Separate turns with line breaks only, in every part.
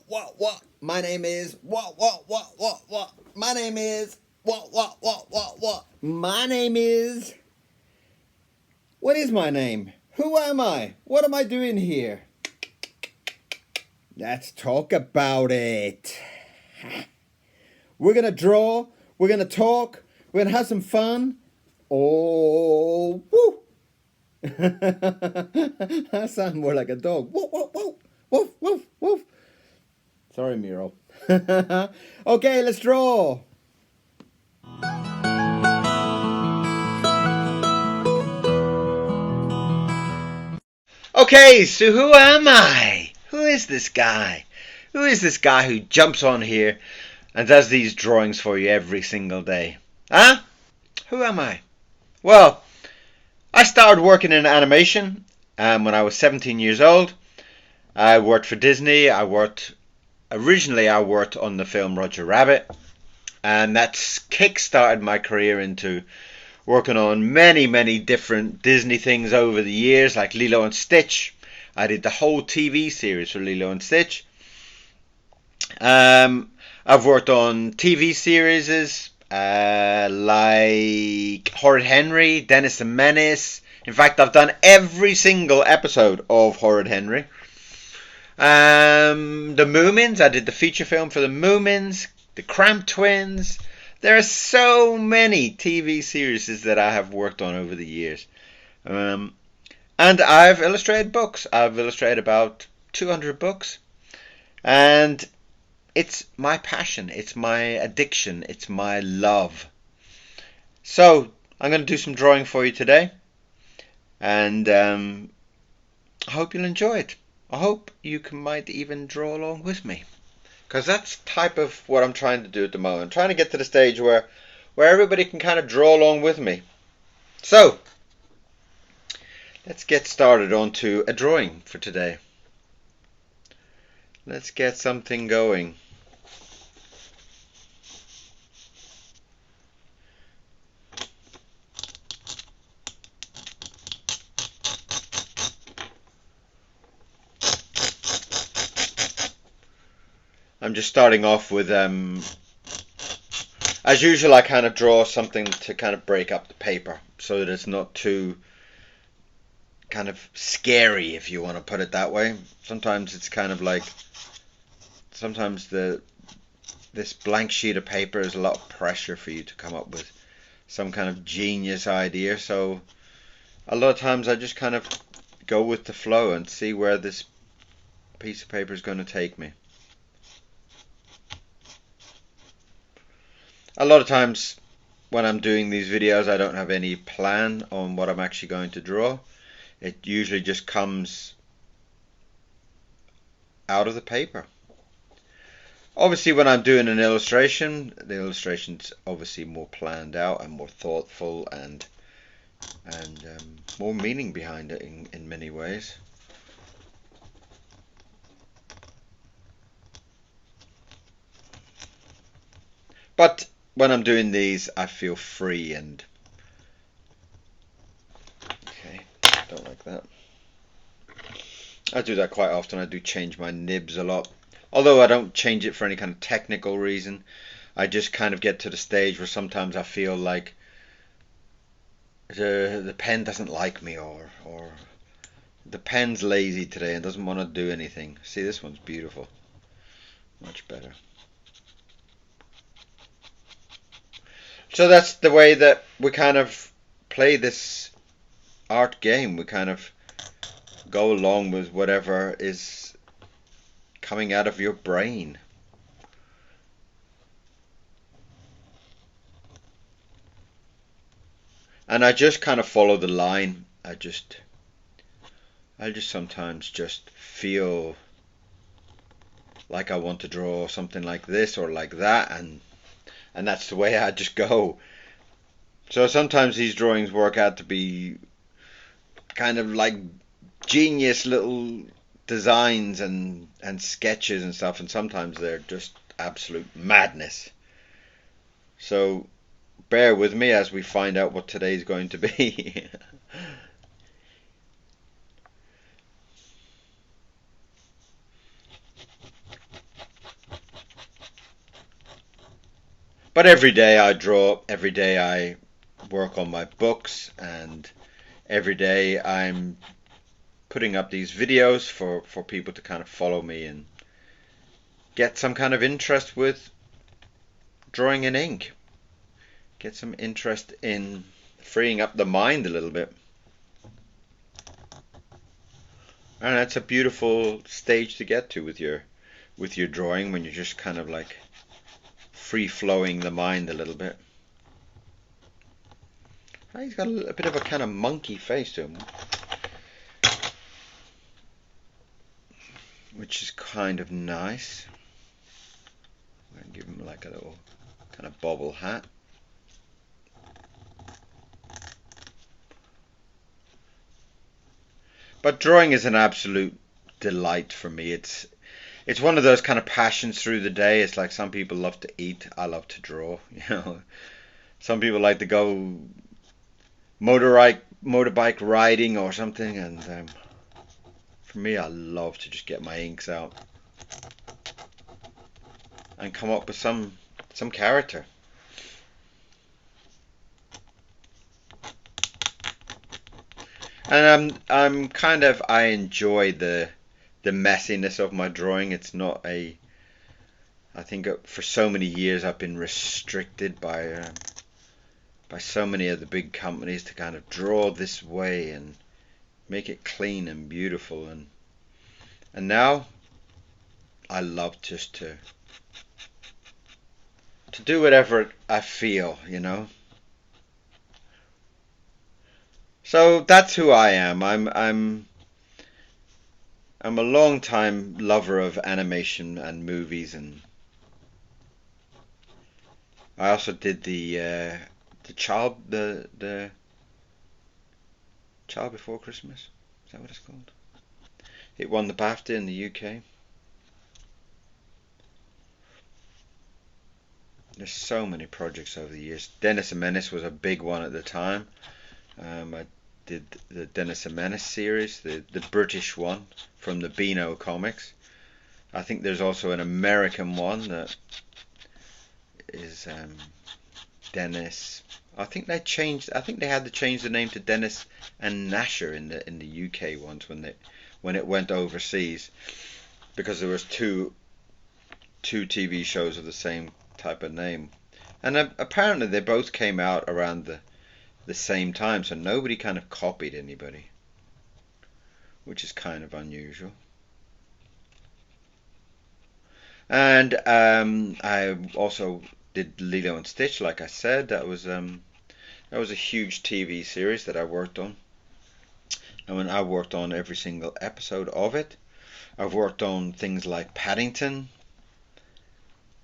what? My name is what? My name is what? My name is... What is my name? Who am I? What am I doing here? Let's talk about it. We're gonna draw, we're gonna talk, we're gonna have some fun. Oh, woo! That sounds more like a dog. Woof, woof, woof, woof, woof, woof. Sorry, Miro. Okay, let's draw. Okay, so who am I? Who is this guy? Who is this guy who jumps on here and does these drawings for you every single day? Huh? Who am I? Well, I started working in animation when I was 17 years old. I worked for Disney. Originally I worked on the film Roger Rabbit, and that's kick-started my career into working on many different Disney things over the years, like Lilo and Stitch. I did the whole TV series for Lilo and Stitch. I've worked on TV series like Horrid Henry, Dennis the Menace. In fact, I've done every single episode of Horrid Henry. The Moomins, I did the feature film for the Moomins, the Cramp Twins. There are so many TV series that I have worked on over the years. And I've illustrated books. I've illustrated about 200 books. And it's my passion. It's my addiction. It's my love. So I'm going to do some drawing for you today. And I hope you'll enjoy it. I hope you might even draw along with me. Because that's type of what I'm trying to do at the moment. I'm trying to get to the stage where everybody can kind of draw along with me. So, let's get started onto a drawing for today. Let's get something going. I'm just starting off with, as usual, I kind of draw something to kind of break up the paper so that it's not too kind of scary, if you want to put it that way. Sometimes it's kind of like, sometimes this blank sheet of paper is a lot of pressure for you to come up with some kind of genius idea. So a lot of times I just kind of go with the flow and see where this piece of paper is going to take me. A lot of times when I'm doing these videos, I don't have any plan on what I'm actually going to draw. It usually just comes out of the paper. Obviously, when I'm doing an illustration, the illustration's obviously more planned out and more thoughtful and more meaning behind it in many ways. But when I'm doing these, I feel free and... Okay, don't like that. I do that quite often. I do change my nibs a lot. Although I don't change it for any kind of technical reason. I just kind of get to the stage where sometimes I feel like the pen doesn't like me, or the pen's lazy today and doesn't want to do anything. See, this one's beautiful. Much better. So that's the way that we kind of play this art game. We kind of go along with whatever is coming out of your brain. And I just kind of follow the line. I just sometimes just feel like I want to draw something like this or like that, and that's the way I just go. So sometimes these drawings work out to be kind of like genius little designs and sketches and stuff, and sometimes they're just absolute madness. So bear with me as we find out what today's going to be. But every day I draw, every day I work on my books, and every day I'm putting up these videos for people to kind of follow me and get some kind of interest with drawing in ink. Get some interest in freeing up the mind a little bit. And that's a beautiful stage to get to with your drawing, when you're just kind of like free flowing the mind a little bit. He's got a bit of a kind of monkey face to him, which is kind of nice. I'm going to give him like a little kind of bobble hat. But drawing is an absolute delight for me. It's one of those kind of passions through the day. It's like some people love to eat. I love to draw. Some people like to go motorbike riding or something, and for me, I love to just get my inks out and come up with some character. And I enjoy the messiness of my drawing. It's not I think for so many years I've been restricted by so many of the big companies to kind of draw this way and make it clean and beautiful, and now I love just to do whatever I feel, So that's who I am. I'm a long time lover of animation and movies, and I also did the Child Before Christmas. Is that what it's called? It won the BAFTA in the UK. There's so many projects over the years. Dennis the Menace was a big one at the time. I did the Dennis the Menace series, the British one from the Beano comics. I think there's also an American one that is Dennis. I think they had to change the name to Dennis and Nasher in the UK ones when it went overseas, because there was two TV shows of the same type of name, and apparently they both came out around the same time, so nobody kind of copied anybody, which is kind of unusual. And I also did Lilo and Stitch, like I said. That was a huge TV series that I worked on. And when I worked on every single episode of it, I've worked on things like Paddington,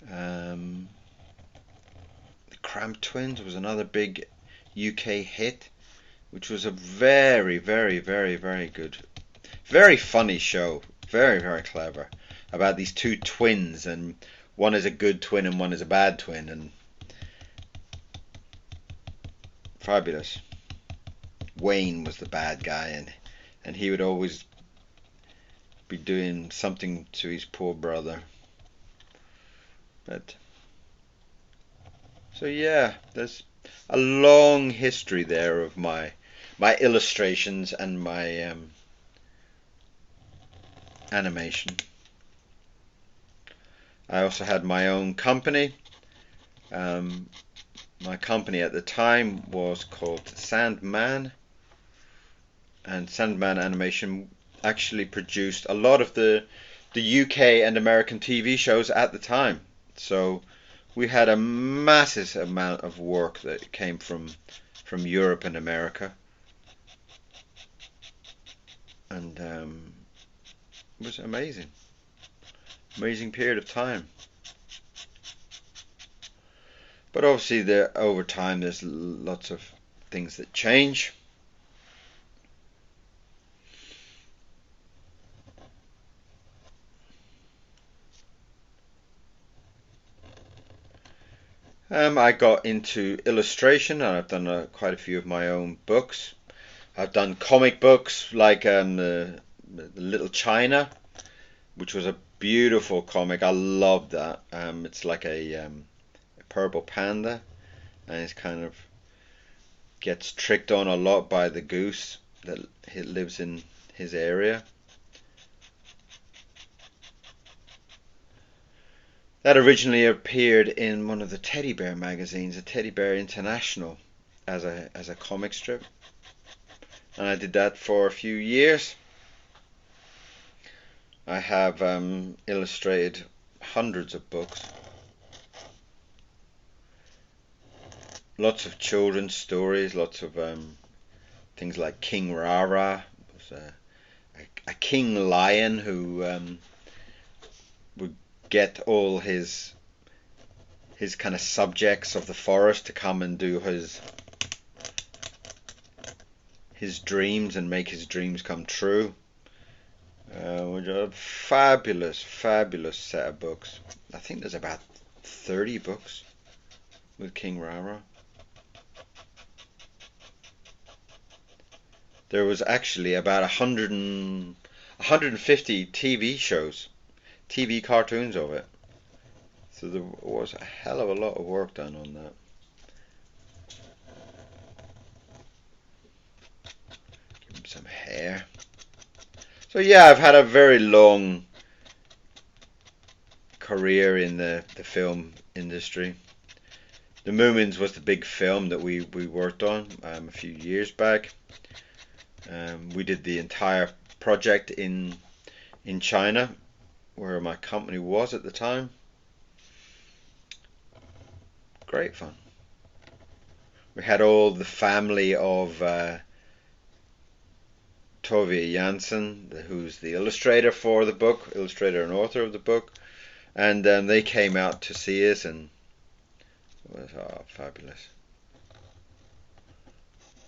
the Cramp Twins was another big UK hit, which was a very, very, very, very good, very funny show, very, very clever, about these two twins, and one is a good twin and one is a bad twin, and fabulous. Wayne was the bad guy, and he would always be doing something to his poor brother. But so yeah, there's a long history there of my illustrations and my animation. I also had my own company. My company at the time was called Sandman, and Sandman Animation actually produced a lot of the UK and American TV shows at the time. So we had a massive amount of work that came from Europe and America, and it was amazing period of time. But obviously over time there's lots of things that change. I got into illustration, and I've done quite a few of my own books. I've done comic books like the Little China, which was a beautiful comic. I love that. It's like a purple panda, and he's kind of gets tricked on a lot by the goose that lives in his area. That originally appeared in one of the teddy bear magazines, a Teddy Bear International, as a comic strip, and I did that for a few years. I have illustrated hundreds of books, lots of children's stories, lots of things like King Rara, was a king lion who would get all his kind of subjects of the forest to come and do his dreams and make his dreams come true. Which are a fabulous set of books. I think there's about 30 books with King Rara. There was actually about 150 TV shows, TV cartoons of it. So there was a hell of a lot of work done on that. Give him some hair. So yeah, I've had a very long career in the film industry. The Moomins was the big film that we worked on a few years back. We did the entire project in China, where my company was at the time. Great fun. We had all the family of Tove Jansson, who's the illustrator for the book, illustrator and author of the book, and they came out to see us, and it was fabulous.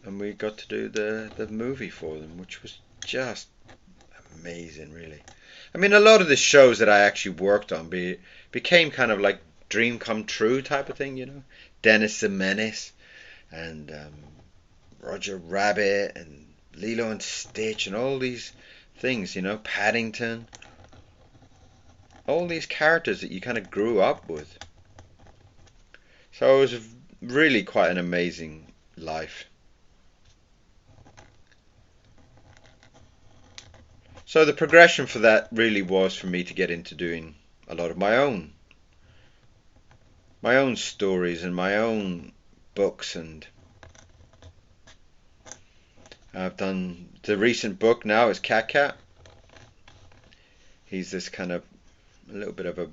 And we got to do the movie for them, which was just amazing, really. I mean, a lot of the shows that I actually worked on became kind of like dream come true type of thing, you know. Dennis the Menace, and Roger Rabbit, and Lilo and Stitch, and all these things, you know, Paddington. All these characters that you kind of grew up with. So it was really quite an amazing life. So the progression for that really was for me to get into doing a lot of my own stories and my own books, and I've done the recent book now is Cat. He's this kind of a little bit of a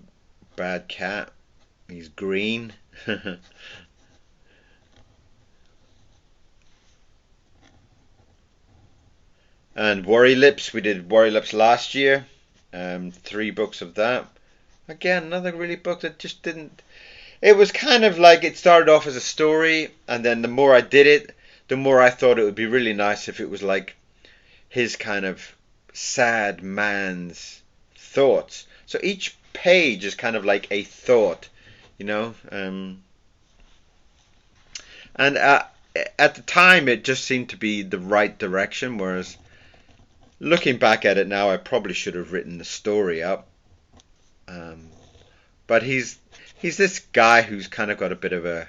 bad cat. He's green. And Worry Lips, we did Worry Lips last year. 3 books of that. Again, another really book that just didn't... It was kind of like it started off as a story, and then the more I did it, the more I thought it would be really nice if it was like his kind of sad man's thoughts. So each page is kind of like a thought, you know. And at the time, it just seemed to be the right direction, whereas looking back at it now, I probably should have written the story up. But he's this guy who's kind of got a bit of a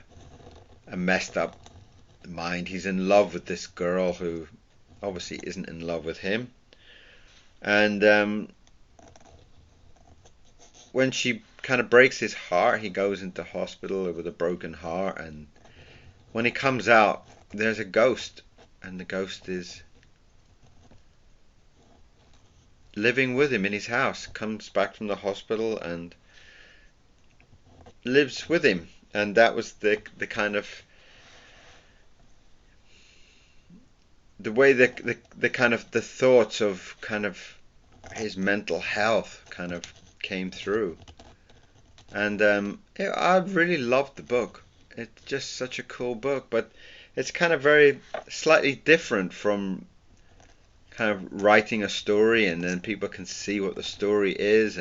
messed up mind. He's in love with this girl who obviously isn't in love with him. And when she kind of breaks his heart, he goes into hospital with a broken heart. And when he comes out, there's a ghost. And the ghost is living with him in his house. Comes back from the hospital and lives with him. And that was the kind of the way the kind of the thoughts of kind of his mental health kind of came through. And I really loved the book. It's just such a cool book, but it's kind of very slightly different from kind of writing a story and then people can see what the story is.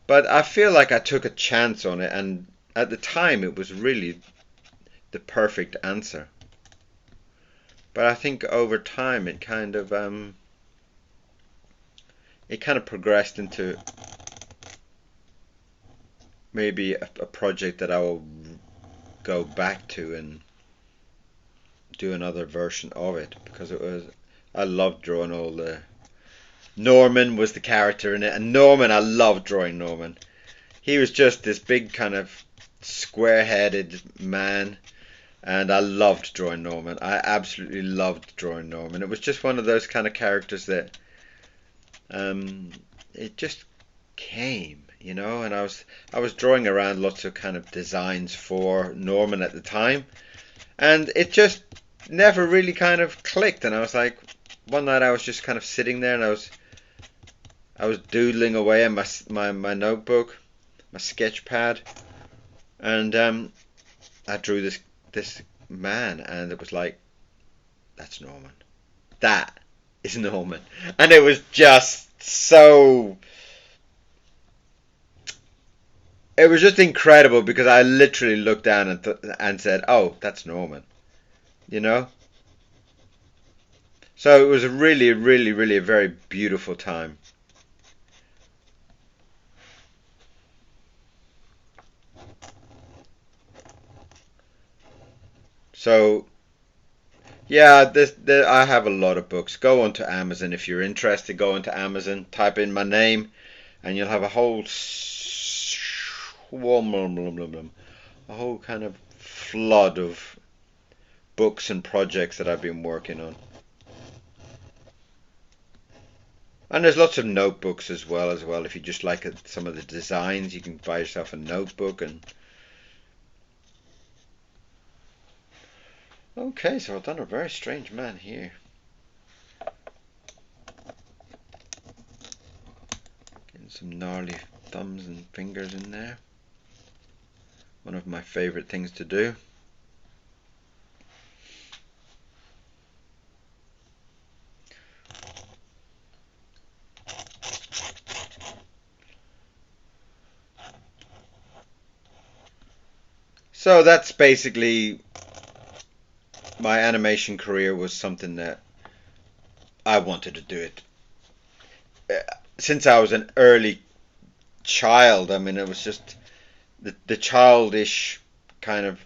But I feel like I took a chance on it, and at the time it was really the perfect answer. But I think over time it kind of progressed into maybe a project that I will go back to and do another version of it, because I loved drawing all the Norman was the character in it, and Norman, I loved drawing Norman. He was just this big kind of square-headed man, and I loved drawing Norman. I absolutely loved drawing Norman. It was just one of those kind of characters that it just came, you know. And I was drawing around lots of kind of designs for Norman at the time, and it just never really kind of clicked. And I was like, one night I was just kind of sitting there, and I was doodling away on my notebook, my sketch pad, and I drew this man, and it was like, that's Norman. That is Norman. And it was just so, it was just incredible, because I literally looked down and said, oh, that's Norman, you know. So it was a really, really, really a very beautiful time. So yeah, I have a lot of books. Go onto Amazon if you're interested. Go onto Amazon, type in my name, and you'll have a whole kind of flood of books and projects that I've been working on. And there's lots of notebooks as well. If you just like some of the designs, you can buy yourself a notebook. And okay, so I've done a very strange man here. Getting some gnarly thumbs and fingers in there. One of my favorite things to do. So that's basically, my animation career was something that I wanted to do it since I was an early child. I mean, it was just the childish kind of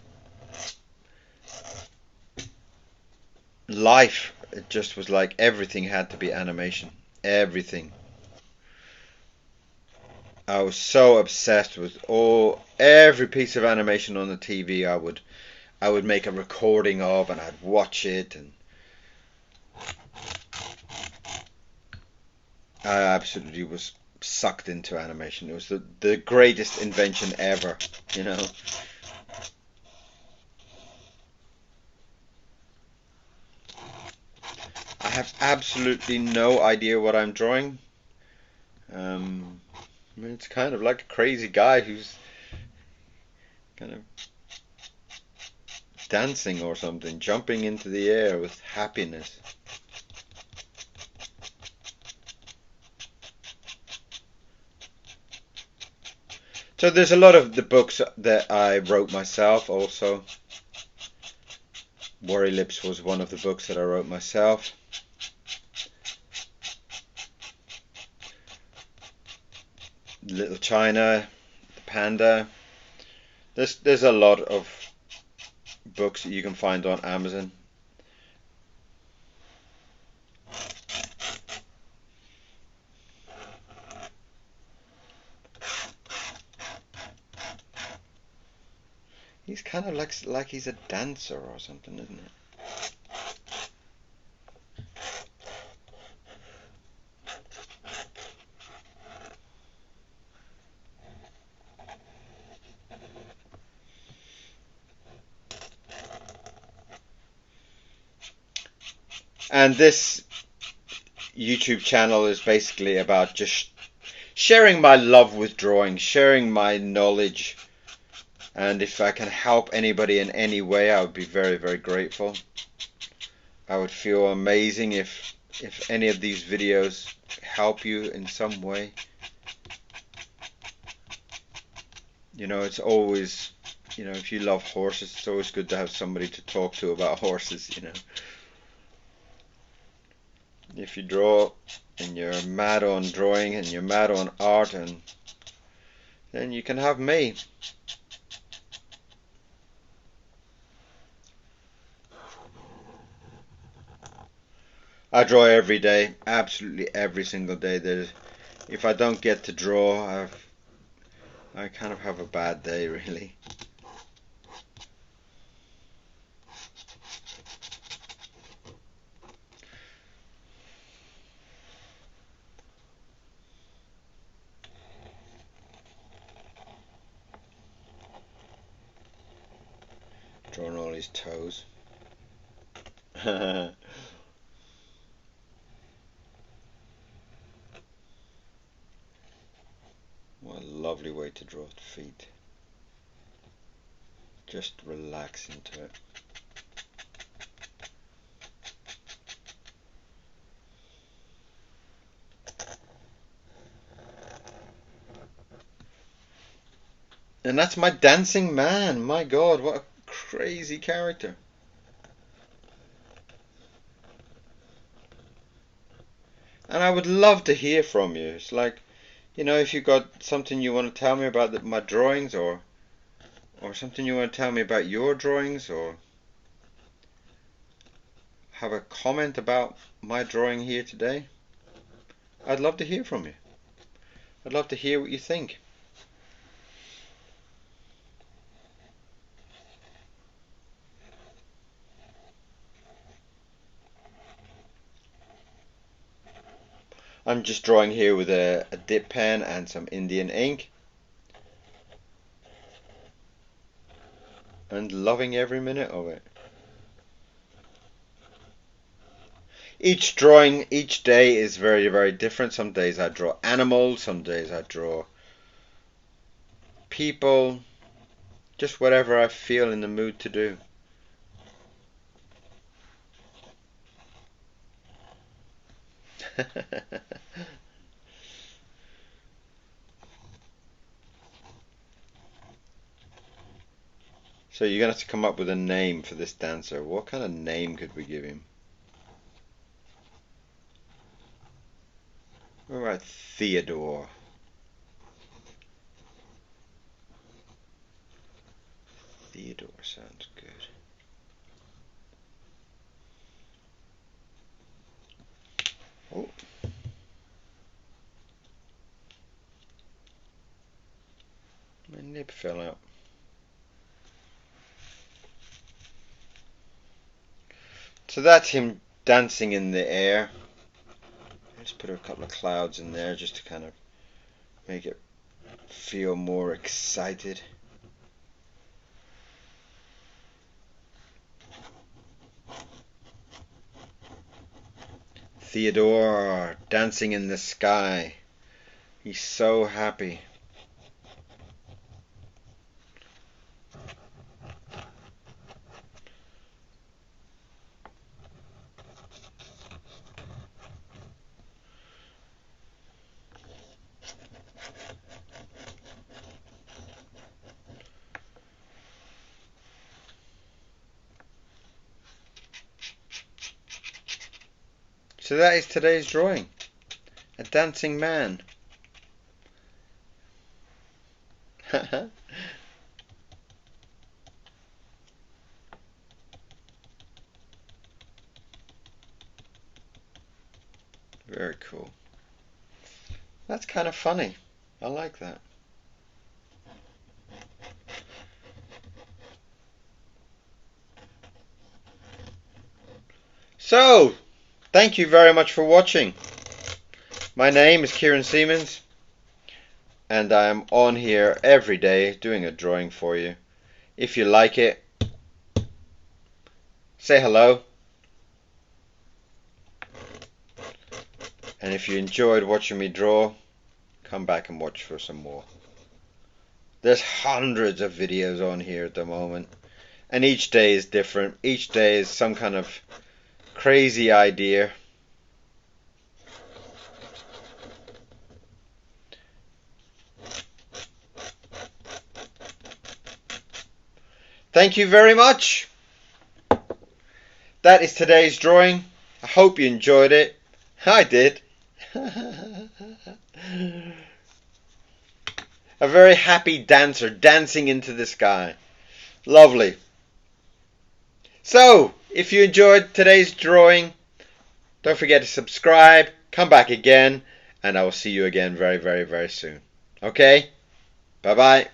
life. It just was like everything had to be animation. Everything. I was so obsessed with every piece of animation on the TV. I would make a recording of, and I'd watch it, and I absolutely was sucked into animation. It was the greatest invention ever, you know. I have absolutely no idea what I'm drawing. I mean, it's kind of like a crazy guy who's kind of dancing or something, jumping into the air with happiness. So there's a lot of the books that I wrote myself also. Worry Lips was one of the books that I wrote myself. Little China, the Panda. There's a lot of books that you can find on Amazon. He's kind of like he's a dancer or something, isn't it? And this YouTube channel is basically about just sharing my love with drawing, sharing my knowledge, and if I can help anybody in any way, I would be very, very grateful. I would feel amazing if any of these videos help you in some way. You know, it's always, you know, if you love horses, it's always good to have somebody to talk to about horses, you know. If you draw and you're mad on drawing and you're mad on art, and then you can have me. I draw every day, absolutely every single day. If I don't get to draw, I kind of have a bad day, really. Drawing all his toes. What a lovely way to draw feet. Just relax into it. And that's my dancing man. My God, what a crazy character. And I would love to hear from you. It's like, if you got something you want to tell me about my drawings, or something you want to tell me about your drawings, or have a comment about my drawing here today, I'd love to hear from you. I'd love to hear what you think. I'm just drawing here with a dip pen and some Indian ink, and loving every minute of it. Each drawing, each day is very, very different. Some days I draw animals, some days I draw people, just whatever I feel in the mood to do. So you're going to have to come up with a name for this dancer. What kind of name could we give him? What about Theodore? Theodore sounds good. Oh. My nib fell out. So that's him dancing in the air. Let's put a couple of clouds in there just to kind of make it feel more excited. Theodore dancing in the sky. He's so happy. So that is today's drawing. A dancing man. Very cool. That's kind of funny. I like that. So, thank you very much for watching. My name is Kieron Siemens, and I am on here every day doing a drawing for you. If you like it, say hello. And if you enjoyed watching me draw, come back and watch for some more. There's hundreds of videos on here at the moment, and each day is different. Each day is some kind of crazy idea. Thank you very much. That is today's drawing. I hope you enjoyed it. I did. A A very happy dancer dancing into the sky. Lovely. So, if you enjoyed today's drawing, don't forget to subscribe, come back again, and I will see you again very, very, very soon. Okay? Bye-bye.